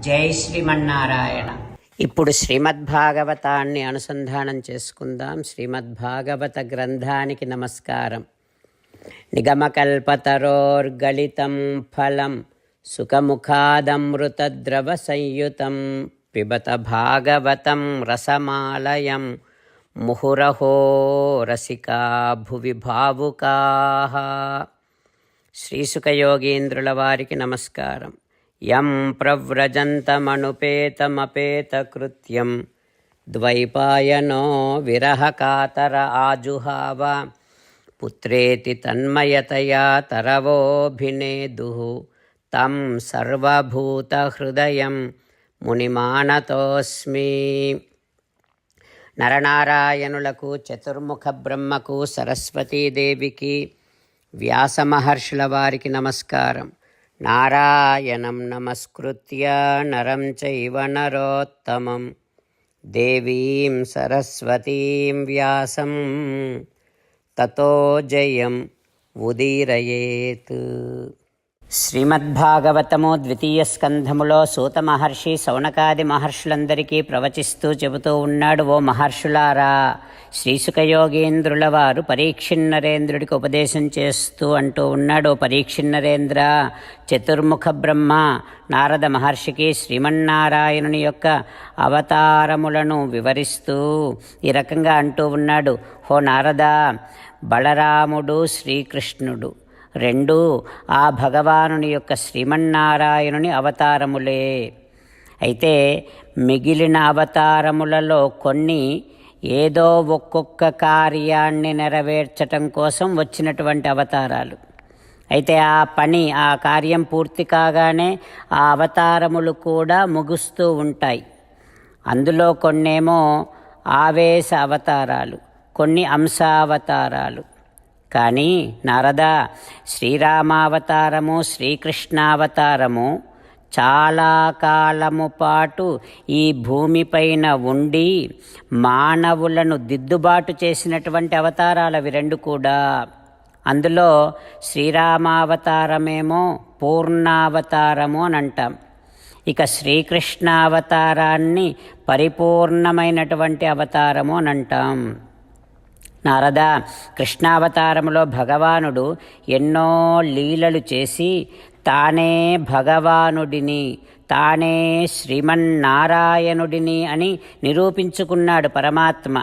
జై శ్రీమన్నారాయణ. ఇప్పుడు శ్రీమద్భాగవతాన్ని అనుసంధానం చేసుకుందాం. శ్రీమద్భాగవత గ్రంథానికి నమస్కారం. నిగమకల్పతరోర్గళితం ఫలం సుఖముఖాదమృతద్రవ సంయుతం పిబత భాగవతం రసమాలయం ముహురహో రసికా భువి భావుకాః. శ్రీసుఖయోగీంద్రుల వారికి నమస్కారం. యం ప్రవ్రజంతమనుపేతమపేతకృత్యం ద్వైపాయనో విరహకాతర ఆజుహావ పుత్రేతి తన్మయతయా తరవోభినేదుః తం సర్వభూతహృదయం మునిమానతోస్మి. నరనారాయణులకు, చతుర్ముఖ బ్రహ్మకు, సరస్వతీదేవికి, వ్యాసమహర్షుల వారికి నమస్కారం. నారాయణం నమస్కృత్య నరం చైవ నరోత్తమం దేవీం సరస్వతీం వ్యాసం తతో జయం ఉదీరయేత్. శ్రీమద్భాగవతము ద్వితీయ స్కంధములో సూత మహర్షి శౌనకాది మహర్షులందరికీ ప్రవచిస్తూ చెబుతూ ఉన్నాడు. ఓ మహర్షులారా, శ్రీసుఖయోగీంద్రుల వారు పరీక్షిన్నరేంద్రుడికి ఉపదేశం చేస్తూ అంటూ ఉన్నాడు. ఓ పరీక్షిన్నరేంద్ర, చతుర్ముఖ బ్రహ్మ నారద మహర్షికి శ్రీమన్నారాయణుని యొక్క అవతారములను వివరిస్తూ ఈ రకంగా అంటూ ఉన్నాడు. ఓ నారద, బలరాముడు, శ్రీకృష్ణుడు రెండు ఆ భగవానుని యొక్క శ్రీమన్నారాయణుని అవతారములే. అయితే మిగిలిన అవతారములలో కొన్ని ఏదో ఒక్కొక్క కార్యాన్ని నెరవేర్చటం కోసం వచ్చినటువంటి అవతారాలు. అయితే ఆ కార్యం పూర్తి కాగానే ఆ అవతారములు కూడా ముగుస్తూ ఉంటాయి. అందులో కొన్నేమో ఆవేశ అవతారాలు, కొన్ని అంశావతారాలు. కానీ నారద, శ్రీరామావతారము, శ్రీకృష్ణావతారము చాలా కాలము పాటు ఈ భూమిపైన ఉండి మానవులను దిద్దుబాటు చేసినటువంటి అవతారాలు అవి రెండు కూడా. అందులో శ్రీరామావతారమేమో పూర్ణావతారము అని అంటాం. ఇక శ్రీకృష్ణావతారాన్ని పరిపూర్ణమైనటువంటి అవతారము అని అంటాం. నారద, కృష్ణావతారములో భగవానుడు ఎన్నో లీలలు చేసి తానే భగవానుడిని, తానే శ్రీమన్నారాయణుడిని అని నిరూపించుకున్నాడు పరమాత్మ.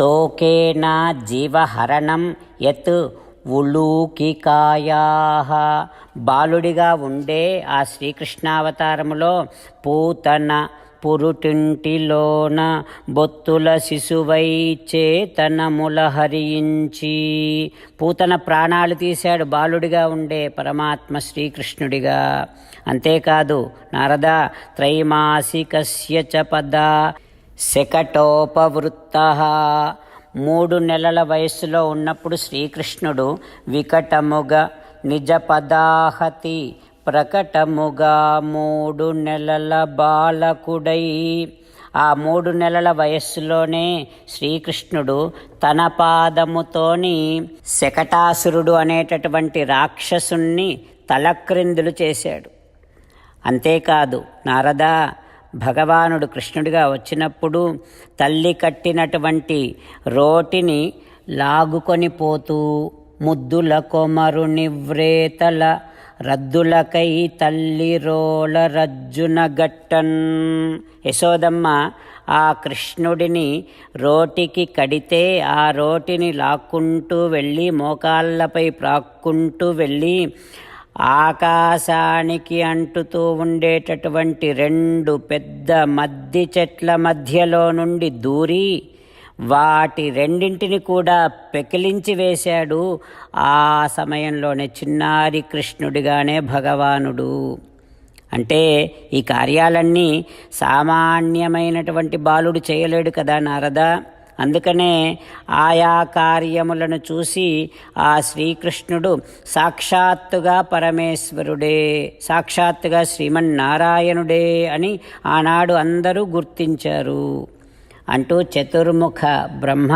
తోకేన జీవహరణం యత్ ఉలూకికాయాః. బాలుడిగా ఉండే ఆ శ్రీకృష్ణావతారములో పూతన పురుటింటిలోన బొత్తుల శిశువై చేతనముల హరించి పూతన ప్రాణాలు తీశాడు బాలుడిగా ఉండే పరమాత్మ శ్రీకృష్ణుడిగా. అంతేకాదు నారద, త్రైమాసికస్య చ పద శకటోపవృత్తః. 3 నెలల వయస్సులో ఉన్నప్పుడు శ్రీకృష్ణుడు వికటముగా నిజ పదాహతి ప్రకటముగా 3 నెలల బాలకుడై, ఆ 3 నెలల వయస్సులోనే శ్రీకృష్ణుడు తన పాదముతోని శకటాసురుడు అనేటటువంటి రాక్షసుణ్ణి తలక్రిందులు చేశాడు. అంతేకాదు నారద, భగవానుడు కృష్ణుడిగా వచ్చినప్పుడు తల్లి కట్టినటువంటి రోటిని లాగుకొని పోతూ ముద్దుల కొమరు నివ్రేతల రద్దులకై తల్లి రోల రజ్జున గట్టన్. యశోదమ్మ ఆ కృష్ణుడిని రోటికి కడితే ఆ రోటిని లాక్కుంటూ వెళ్ళి మోకాళ్ళపై ప్రాక్కుంటూ వెళ్ళి ఆకాశానికి అంటుతూ ఉండేటటువంటి 2 పెద్ద మద్ది చెట్ల మధ్యలో నుండి దూరి వాటి రెండింటిని కూడా పెకిలించి వేశాడు. ఆ సమయంలోనే చిన్నారి కృష్ణుడిగానే భగవానుడు. అంటే ఈ కార్యాలన్నీ సామాన్యమైనటువంటి బాలుడు చేయలేడు కదా నారద. అందుకనే ఆయా కార్యములను చూసి ఆ శ్రీకృష్ణుడు సాక్షాత్తుగా పరమేశ్వరుడే, సాక్షాత్తుగా శ్రీమన్నారాయణుడే అని ఆనాడు అందరూ గుర్తించారు అంటూ చతుర్ముఖ బ్రహ్మ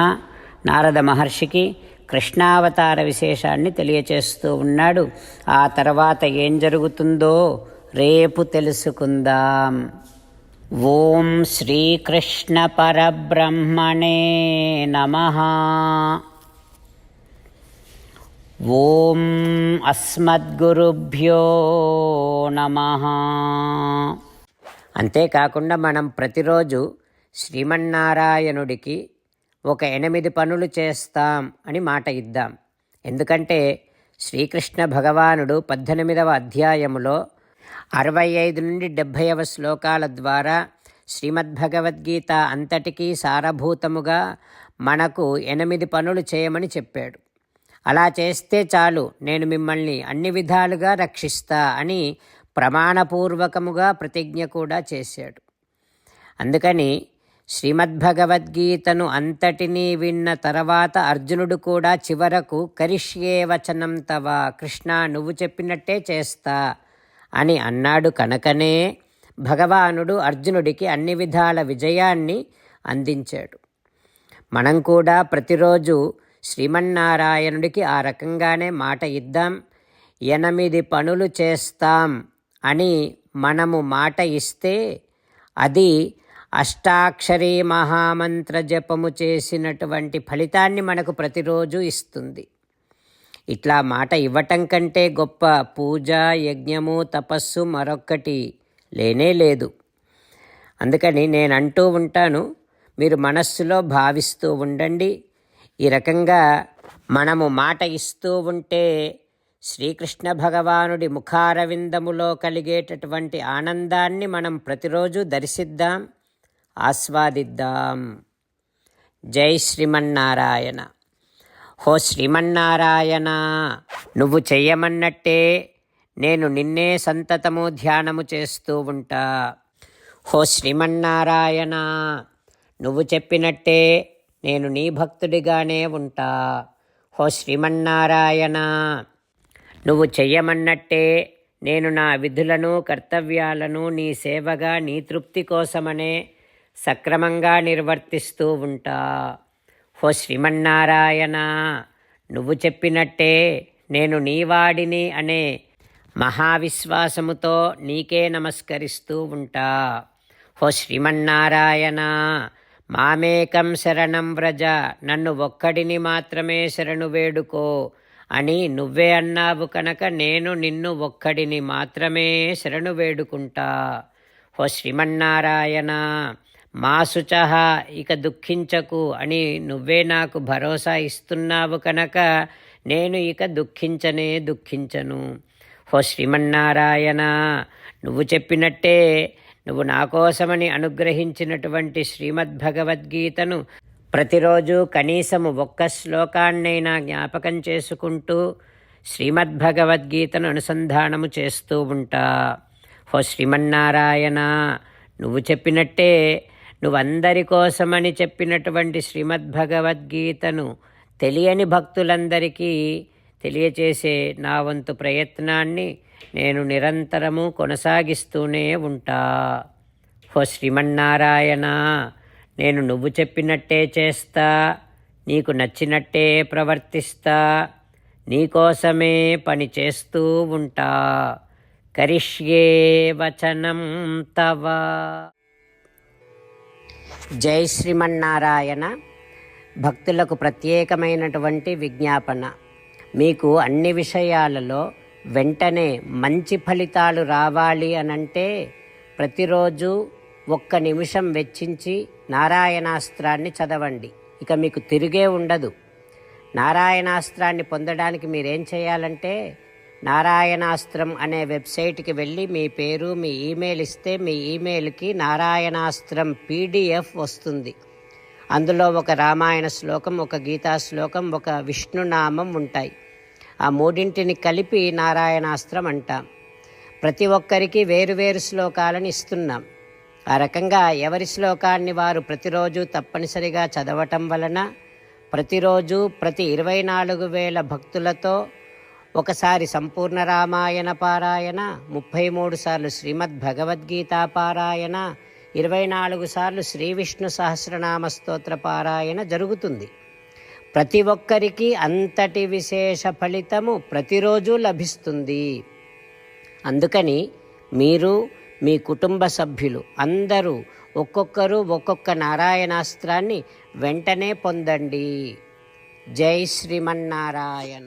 నారద మహర్షికి కృష్ణావతార విశేషాన్ని తెలియచేస్తూ ఉన్నాడు. ఆ తర్వాత ఏం జరుగుతుందో రేపు తెలుసుకుందాం. ఓం శ్రీకృష్ణ పరబ్రహ్మణే నమః. ఓం అస్మద్గురుభ్యో నమః. అంతేకాకుండా మనం ప్రతిరోజు శ్రీమన్నారాయణుడికి ఒక 8 పనులు చేస్తాం అని మాట ఇద్దాం. ఎందుకంటే శ్రీకృష్ణ భగవానుడు 18వ అధ్యాయములో 65 నుండి 70వ శ్లోకాల ద్వారా శ్రీమద్భగవద్గీత అంతటికీ సారభూతముగా మనకు 8 పనులు చేయమని చెప్పాడు. అలా చేస్తే చాలు, నేను మిమ్మల్ని అన్ని విధాలుగా రక్షిస్తా అని ప్రమాణపూర్వకముగా ప్రతిజ్ఞ కూడా చేశాడు. అందుకని శ్రీమద్భగవద్గీతను అంతటినీ విన్న తర్వాత అర్జునుడు కూడా చివరకు కరిష్యే వచనం తవ, కృష్ణ నువ్వు చెప్పినట్టే చేస్తా అని అన్నాడు. కనుకనే భగవానుడు అర్జునుడికి అన్ని విధాల విజయాన్ని అందించాడు. మనం కూడా ప్రతిరోజు శ్రీమన్నారాయణుడికి ఆ రకంగానే మాట ఇద్దాం. 8 పనులు చేస్తాం అని మనము మాట ఇస్తే అది అష్టాక్షరీ మహామంత్ర జపము చేసినటువంటి ఫలితాన్ని మనకు ప్రతిరోజు ఇస్తుంది. ఇట్లా మాట ఇవ్వటం కంటే గొప్ప పూజ, యజ్ఞము, తపస్సు మరొక్కటి లేనే లేదు. అందుకని నేను అంటూ ఉంటాను, మీరు మనస్సులో భావిస్తూ ఉండండి. ఈ రకంగా మనము మాట ఇస్తూ ఉంటే శ్రీకృష్ణ భగవానుడి ముఖారవిందములో కలిగేటటువంటి ఆనందాన్ని మనం ప్రతిరోజు దర్శిద్దాం, ఆస్వాదిద్దాం. జై శ్రీమన్నారాయణ. హో శ్రీమన్నారాయణ, నువ్వు చెయ్యమన్నట్టే నేను నిన్నే సంతతము ధ్యానము చేస్తూ ఉంటా. హో శ్రీమన్నారాయణ, నువ్వు చెప్పినట్టే నేను నీ భక్తుడిగానే ఉంటా. హో శ్రీమన్నారాయణ, నువ్వు చెయ్యమన్నట్టే నేను నా విధులను, కర్తవ్యాలను నీ సేవగా, నీ తృప్తి కోసమనే సక్రమంగా నిర్వర్తిస్తూ ఉంటా. హో శ్రీమన్నారాయణ, నువ్వు చెప్పినట్టే నేను నీవాడిని అనే మహావిశ్వాసముతో నీకే నమస్కరిస్తూ ఉంటా. హో శ్రీమన్నారాయణ, మామేకం శరణం వ్రజ, నన్ను ఒక్కడిని మాత్రమే శరణు వేడుకో అని నువ్వే అన్నావు కనుక నేను నిన్ను ఒక్కడిని మాత్రమే శరణు వేడుకుంటా. హో శ్రీమన్నారాయణ, మా శుచః, ఇక దుఃఖించకు అని నువ్వే నాకు భరోసా ఇస్తున్నావు కనుక నేను ఇక దుఃఖించను. హో శ్రీమన్నారాయణ, నువ్వు చెప్పినట్టే నువ్వు నా కోసమని అనుగ్రహించినటువంటి శ్రీమద్భగవద్గీతను ప్రతిరోజు కనీసము 1 శ్లోకాన్నైనా జ్ఞాపకం చేసుకుంటూ శ్రీమద్భగవద్గీతను అనుసంధానము చేస్తూ ఉంటా. హో శ్రీమన్నారాయణ, నువ్వు చెప్పినట్టే నువ్వందరి కోసమని చెప్పినటువంటి శ్రీమద్భగవద్గీతను తెలియని భక్తులందరికీ తెలియచేసే నా వంతు ప్రయత్నాన్ని నేను నిరంతరము కొనసాగిస్తూనే ఉంటా. హో శ్రీమన్నారాయణ, నేను నువ్వు చెప్పినట్టే చేస్తా, నీకు నచ్చినట్టే ప్రవర్తిస్తా, నీకోసమే పని చేస్తూ ఉంటా. కరిష్యే వచనం తవ. జై శ్రీమన్నారాయణ. భక్తులకు ప్రత్యేకమైనటువంటి విజ్ఞాపన. మీకు అన్ని విషయాలలో వెంటనే మంచి ఫలితాలు రావాలి అనంటే ప్రతిరోజు 1 నిమిషం వెచ్చించి నారాయణాస్త్రాన్ని చదవండి. ఇక మీకు తిరిగే ఉండదు. నారాయణాస్త్రాన్ని పొందడానికి మీరేం చేయాలంటే నారాయణాస్త్రం అనే వెబ్సైట్కి వెళ్ళి మీ పేరు, మీ ఈమెయిల్ ఇస్తే మీ ఈమెయిల్కి నారాయణాస్త్రం PDF వస్తుంది. అందులో ఒక రామాయణ శ్లోకం, ఒక గీతా శ్లోకం, ఒక విష్ణునామం ఉంటాయి. ఆ 3ంటిని కలిపి నారాయణాస్త్రం అంటాం. ప్రతి ఒక్కరికి వేరువేరు శ్లోకాలను ఇస్తున్నాం. ఆ రకంగా ఎవరి శ్లోకాన్ని వారు ప్రతిరోజు తప్పనిసరిగా చదవటం వలన ప్రతిరోజు ప్రతి 24,000 భక్తులతో ఒకసారి సంపూర్ణ రామాయణ పారాయణ, 33 సార్లు శ్రీమద్భగవద్గీత పారాయణ, 24 సార్లు శ్రీ విష్ణు సహస్రనామ స్తోత్ర పారాయణ జరుగుతుంది. ప్రతి ఒక్కరికి అంతటి విశేష ఫలితము ప్రతిరోజు లభిస్తుంది. అందుకని మీరు మీ కుటుంబ సభ్యులు అందరూ ఒక్కొక్కరు ఒక్కొక్క నారాయణాస్త్రాన్ని వెంటనే పొందండి. జై శ్రీమన్నారాయణ.